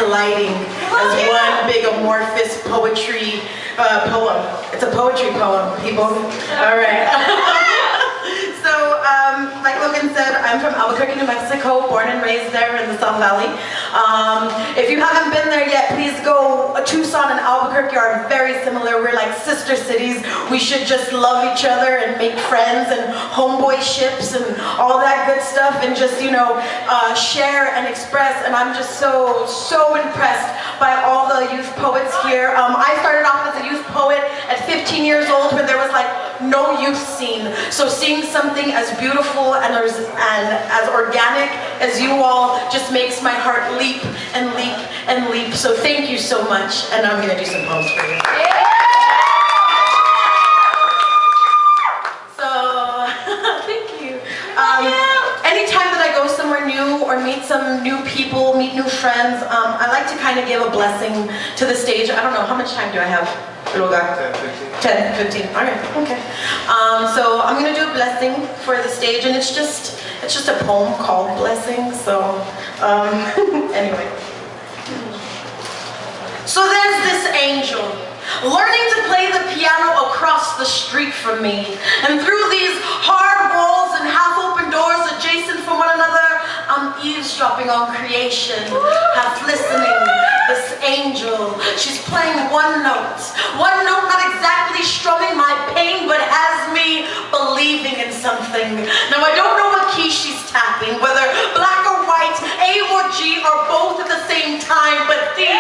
colliding as one big amorphous poetry poem. It's a poetry poem, people. All right. So, like Logan said, I'm from Albuquerque, New Mexico, born and raised there in the South Valley. If you haven't been there yet, please go. Tucson and Albuquerque are very similar. We're like sister cities. We should just love each other and make friends and homeboy ships and all that good stuff and just, you know, share and express. And I'm just so impressed by all the youth poets here. I started off as a youth poet at 15 years old when there was like no youth scene. So seeing something as beautiful and as organic as you all just makes my heart leap and leap and leap. So thank you so much. And I'm gonna do some poems for you. So, thank you. Anytime that I go somewhere new or meet some new people, meet new friends, I like to kind of give a blessing to the stage. I don't know, how much time do I have? 10, 15. All right, okay. So I'm gonna do a blessing for the stage, and it's just a poem called Blessing. So anyway. So there's this angel learning to play the piano across the street from me, and through these hard walls and half-open doors adjacent from one another, I'm eavesdropping on creation, half listening. This angel, she's playing one note not exactly strumming my pain, but has me believing in something. Now I don't know what key she's tapping, whether black or white, A or G, or both at the same time, but these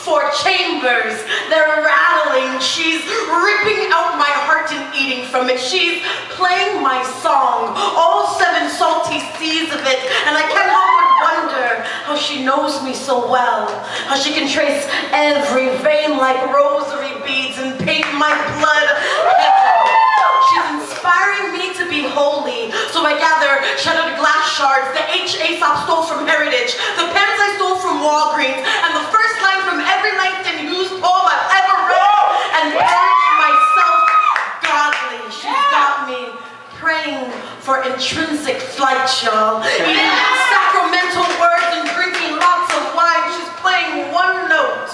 four chambers, they're rattling. She's ripping out my heart and eating from it. She's playing my song, all 7 salty seas of it, and I can't help but wonder how she knows me so well, how she can trace every vein like rosary beads and paint my blood heaven. She's inspiring me to be holy, so I gather shattered glass shards, the Aesop stole from Heritage, the pens I stole from Walgreens, and the first line from every Langston Hughes poem I've ever read, and purge myself godly. She's got me praying for intrinsic flight, y'all, eating sacramental words and drinking lots of wine. She's playing one note,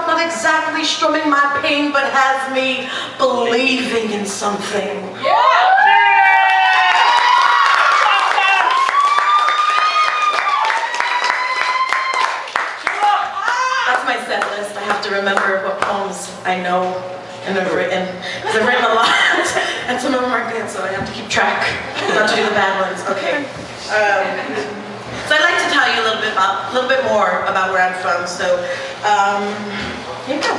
not exactly strumming my pain, but has me believing in something. That's my set list. I have to remember what poems I know and have written, because I've written a lot, and some of them are good, so I have to keep track, not to do the bad ones. Okay. So I'd like to tell you a little bit more about where I'm from. So, here you go.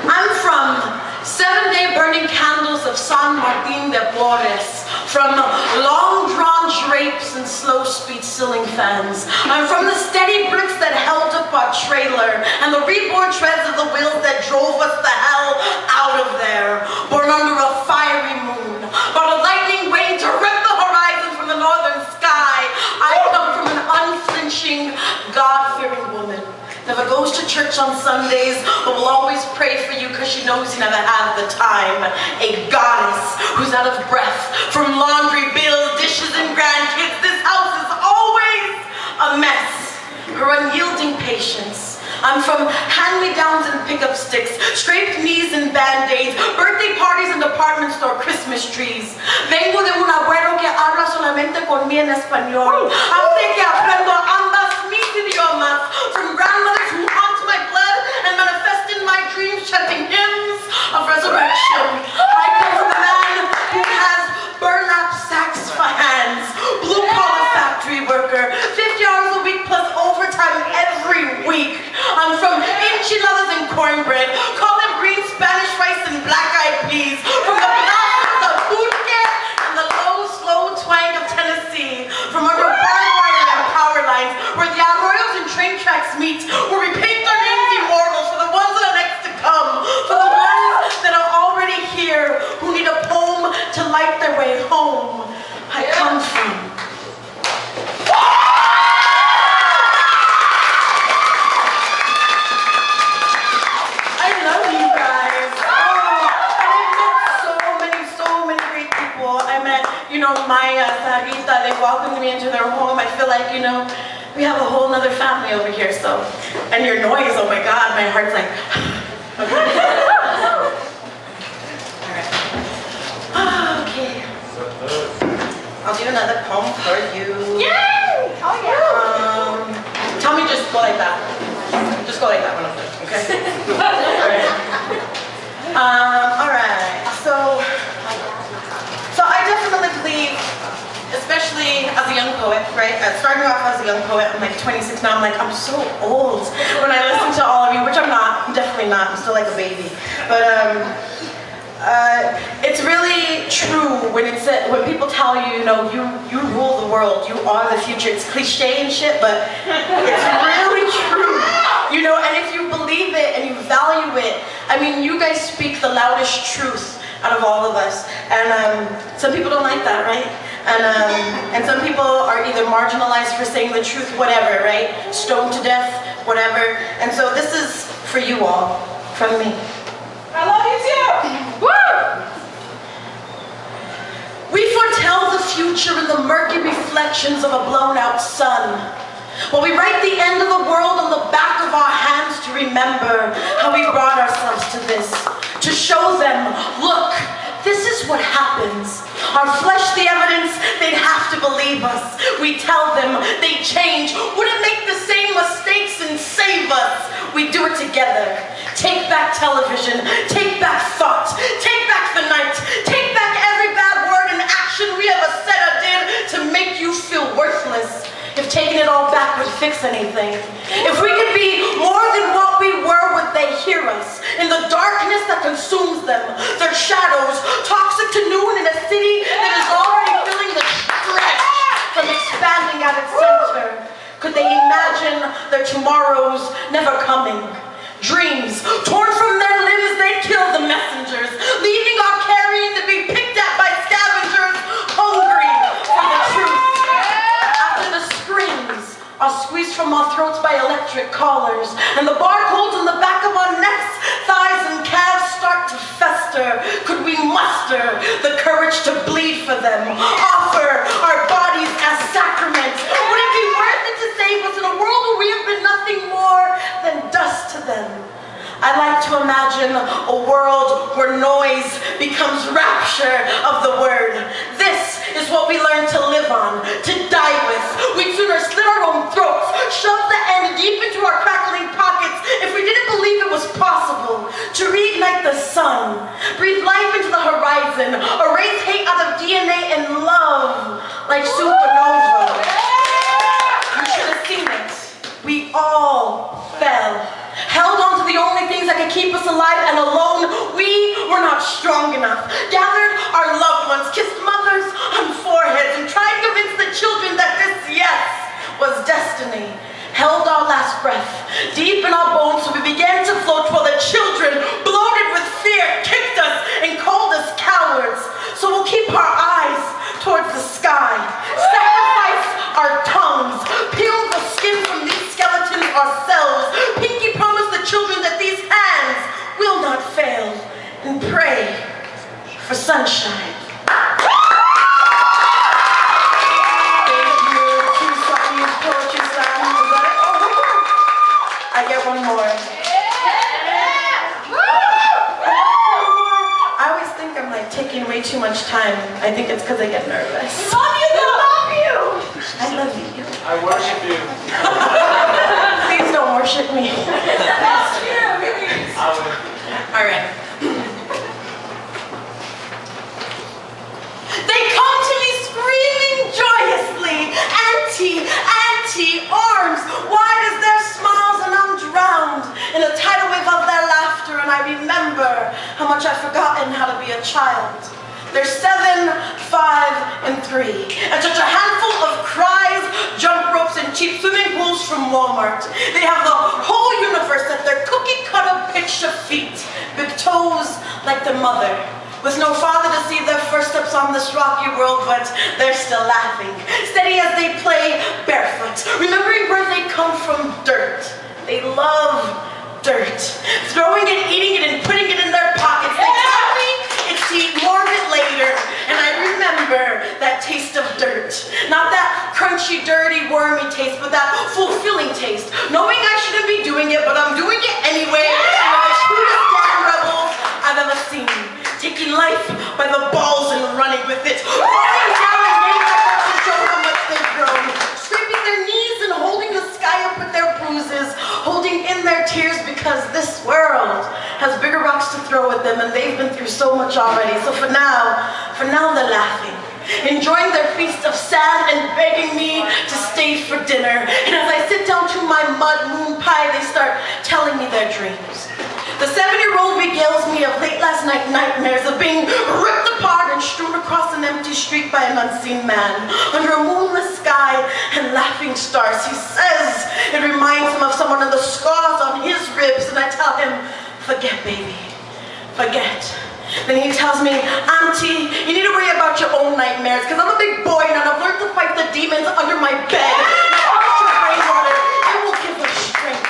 I'm from 7-day burning candles of San Martin de Porres, from long-drawn drapes and slow-speed ceiling fans. I'm from the steady bricks that held up our trailer, and the reborn treads of the wheels that drove us the hell out of there. Born under a fiery moon, but a lightning wave to rip the horizon from the northern sky. I come from an unflinching, God-fearing woman. Never goes to church on Sundays, but will always pray for you because she knows you never have the time. A goddess who's out of breath from laundry, bills, dishes, and grandkids. This house is always a mess. Her unyielding patience. I'm from hand-me-downs and pickup sticks, scraped knees and band-aids, birthday parties and department store Christmas trees. Vengo de un abuelo que habla solamente con mí en español. Hace que aprendo ambas mis idiomas, from grandmothers who haunt my blood and manifest in my dreams, chanting hymns of resurrection. I come from a man who has burlap sacks for hands, blue-collar factory worker, 50 hours a week plus overtime every week. I'm from enchiladas and cornbread, collard green, Spanish rice, and black-eyed peas, from the blast of pulque and the low, slow twang of Tennessee, from under barbed wire and power lines, where the arroyos and train tracks meet, where we paint our names immortal for the ones that are next to come, for the ones that are already here, who need a poem to light their way home. I come from. I love you guys. And I've met so many great people. I met, you know, Maya, Sarita. They welcomed me into their home. I feel like, you know, we have a whole nother family over here, so, and your noise, oh my God, my heart's like, okay. I'll do another poem for you. Yay! Oh yeah. Tell me just go like that. Just go like that when I'm done, okay? Alright. So I definitely believe, especially as a young poet, right? Starting off as a young poet, I'm like 26 now, I'm like, I'm so old when I listen to all of you, which I'm not, I'm definitely not, I'm still like a baby. But it's really true when people tell you, you know, you rule the world, you are the future. It's cliche and shit, but it's really true. You know, and if you believe it and you value it, I mean, you guys speak the loudest truth out of all of us. And some people don't like that, right? And some people are either marginalized for saying the truth, whatever, right? Stoned to death, whatever. And so this is for you all, from me. I love you too! Woo! We foretell the future in the murky reflections of a blown out sun. While we write the end of the world on the back of our hands to remember how we brought ourselves to this. To show them, look, this is what happens. Our flesh the evidence, they'd have to believe us. We tell them, they change, wouldn't make the same mistakes and save us. We do it together. Take back television, take back thought, take back the night, take back every bad word and action we ever said or did to make you feel worthless. If taking it all back would fix anything. If we could be more than what we were, would they hear us? In the darkness that consumes them, their shadows, toxic to noon in a city that is already feeling the stretch from expanding at its center. Could they imagine their tomorrows never coming? Dreams, torn from their limbs, they kill the messengers, leaving our carrion to be picked at by scavengers, hungry for the truth. After the screams are squeezed from our throats by electric collars, and the barcodes on the back of our necks, thighs, and calves start to fester, could we muster the courage to bleed for them, offer our bodies as sacraments? Would it be worth it to save us in a world where we have been nothing more than dust to them? I like to imagine a world where noise becomes rapture of the word. This is what we learn to live on, to die with. We'd sooner slit our own throats, shove the end deep into our crackling pockets if we didn't believe it was possible to reignite the sun, breathe life into the horizon, erase hate out of DNA and love like supernova. You should have seen it. We all fell. Held on to the only things that could keep us alive, and alone we were not strong enough. Gathered our loved ones, kissed mothers on foreheads, and tried to convince the children that this, yes, was destiny. Held our last breath deep in our bones, so we began to float while the children, bloated with fear, kicked us and called us cowards. So we'll keep our eyes towards the sky, sacrifice our tongues, peel the skin from these skeletons ourselves, pinky promise the children that these hands will not fail, and pray for sunshine. Thank you, Tucson Poetry Slam. I get one more. I always think I'm like taking way too much time. I think it's because I get nervous. Love you, love you! I love you. I worship you. Please don't worship me. That's true. All right. They come to me screaming joyously, Auntie, Auntie, arms wide as their smiles, and I'm drowned in a tidal wave of their laughter, and I remember how much I've forgotten how to be a child. They're 7, 5, and 3, and such a handful of cries, jump ropes, and cheap swimming pools from Walmart. They have the whole universe at their cookie-cutter pitch of feet, big toes like their mother, with no father to see their first steps on this rocky world, but they're still laughing, steady as they play barefoot, remembering where they come from, dirt. They love dirt, throwing it, eating it, and putting it in their pockets. They tell me it's to eat more of it later, and I remember that taste of dirt. Not that crunch crunchy, dirty, wormy taste, but that fulfilling taste. Knowing I shouldn't be doing it, but I'm doing it anyway. I'm the cutest damn rebel I've ever seen. Taking life by the balls and running with it. Falling down and getting back up to show how much they've grown. Scraping their knees and holding the sky up with their bruises. Holding in their tears because this world has bigger rocks to throw at them and they've been through so much already. So for now they're laughing. Enjoying their feast of sand and begging me to stay for dinner. And as I sit down to my mud moon pie, they start telling me their dreams. The 7-year-old regales me of late last night nightmares of being ripped apart and strewn across an empty street by an unseen man. Under a moonless sky and laughing stars. He says it reminds him of someone and the scars on his ribs. And I tell him, forget, baby, forget. Then he tells me, Auntie, you need to worry about your own nightmares, because I'm a big boy now and I've learned to fight the demons under my bed. Your rainwater, it will give her strength.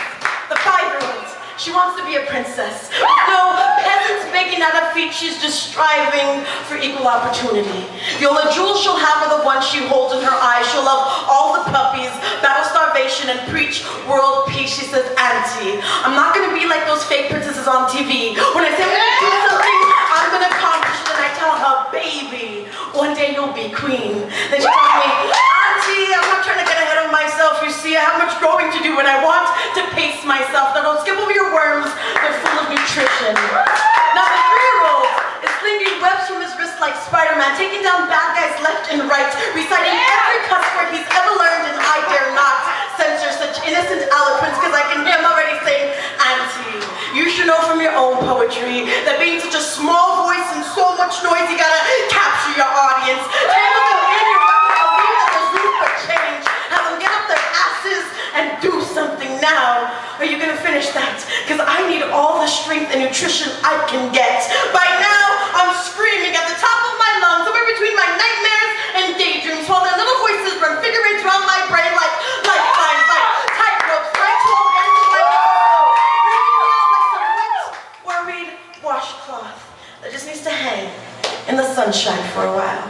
The 5-year-old, she wants to be a princess. No peasants begging at her feet, she's just striving for equal opportunity. The only jewel she'll have are the ones she holds in her eyes. She'll love all the puppies, battle starvation, and preach world peace. She says, Auntie, I'm not going to be like those fake princesses on TV. When I say I'm going to do something, I'm going to accomplish it. And I tell her, baby, one day you'll be queen. Then she tells me, Auntie, I'm not trying to get ahead of myself. You see, I have much growing to do when I want to pace myself. Now don't skip over your worms. They're full of nutrition. Now the 3-year-old is flinging webs from his wrist like Spider-Man, taking down bad guys left and right, reciting every cuss word he's ever learned, and I dare not censor such innocent eloquence because I can hear him already saying, Auntie, you should know from your own poetry that being such a small voice and so much noise, you gotta capture your audience. Tangle them in your weapon, believe that there's room for change. Have them get up their asses and do something now. Are you gonna finish that? Because I need all the strength and nutrition I can get. By now, I'm screaming at the top of my lungs, somewhere between my nightmares and daydreams, while their little voices run figure eights around my brain like lifelines, like tightropes, right to all ends of my microscope, making me out like some wet, worried washcloth that just needs to hang in the sunshine for a while.